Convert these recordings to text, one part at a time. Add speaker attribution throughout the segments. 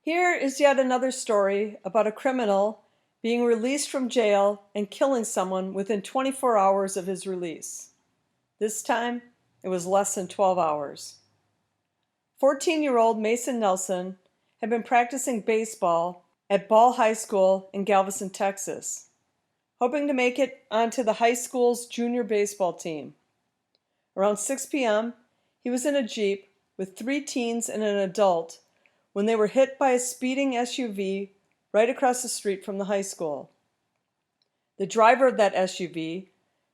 Speaker 1: Here is yet another story about a criminal being released from jail and killing someone within 24 hours of his release. This time, it was less than 12 hours. 14-year-old Mason Nelson had been practicing baseball at Ball High School in Galveston, Texas, hoping to make it onto the high school's junior baseball team. Around 6 p.m., he was in a Jeep with 3 teens and an adult when they were hit by a speeding SUV right across the street from the high school. The driver of that SUV,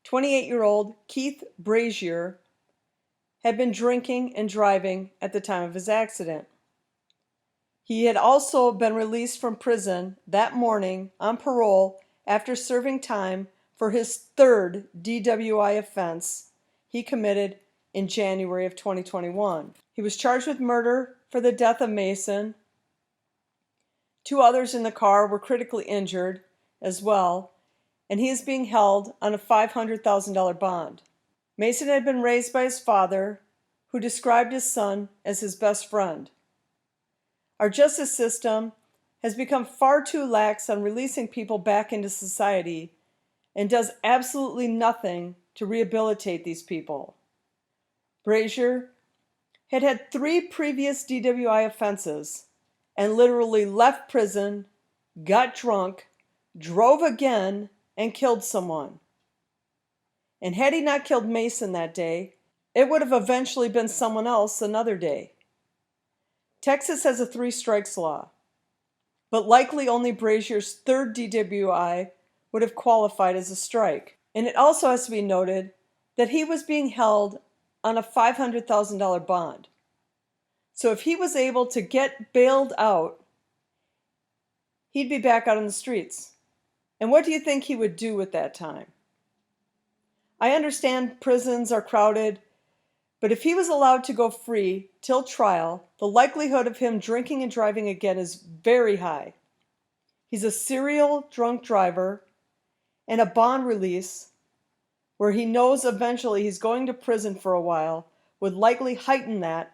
Speaker 1: 28-year-old Keith Brazier, had been drinking and driving at the time of his accident. He had also been released from prison that morning on parole after serving time for his 3rd DWI offense he committed in January of 2021. He was charged with murder for the death of Mason. 2 others in the car were critically injured as well, and he is being held on a $500,000 bond. Mason had been raised by his father, who described his son as his best friend. Our justice system has become far too lax on releasing people back into society and does absolutely nothing to rehabilitate these people. Brazier had had 3 previous DWI offenses and literally left prison, got drunk, drove again, and killed someone. And had he not killed Mason that day, it would have eventually been someone else another day. Texas has a 3 strikes law, but likely only Brazier's 3rd DWI would have qualified as a strike. And it also has to be noted that he was being held on a $500,000 bond. So if he was able to get bailed out, he'd be back out on the streets. And what do you think he would do with that time? I understand prisons are crowded, but if he was allowed to go free till trial, the likelihood of him drinking and driving again is very high. He's a serial drunk driver, and a bond release where he knows eventually he's going to prison for a while would likely heighten that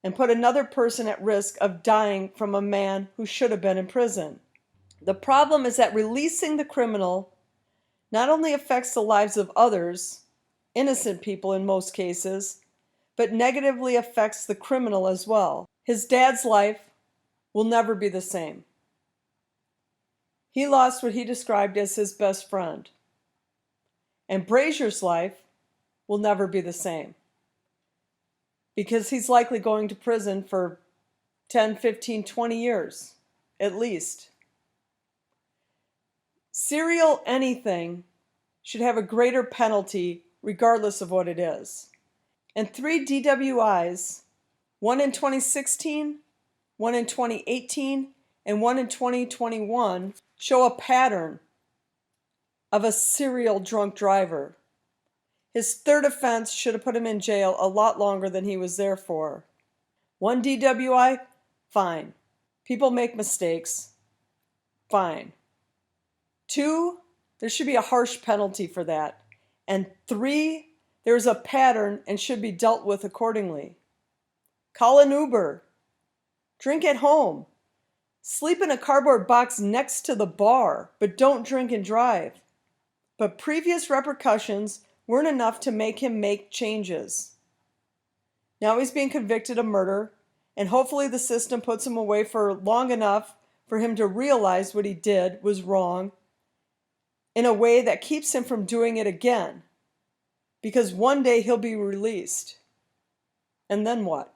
Speaker 1: and put another person at risk of dying from a man who should have been in prison. The problem is that releasing the criminal not only affects the lives of others, innocent people in most cases, but negatively affects the criminal as well. His dad's life will never be the same. He lost what he described as his best friend. And Brazier's life will never be the same, because he's likely going to prison for 10, 15, 20 years, at least. Serial anything should have a greater penalty regardless of what it is. And 3 DWIs, one in 2016, one in 2018, and one in 2021, show a pattern of a serial drunk driver. His 3rd offense should have put him in jail a lot longer than he was there for. 1 DWI, fine. People make mistakes. Fine. 2, there should be a harsh penalty for that. And 3, there's a pattern and should be dealt with accordingly. Call an Uber. Drink at home. Sleep in a cardboard box next to the bar, but don't drink and drive. But previous repercussions weren't enough to make him make changes. Now he's being convicted of murder, and hopefully the system puts him away for long enough for him to realize what he did was wrong in a way that keeps him from doing it again. Because one day he'll be released. And then what?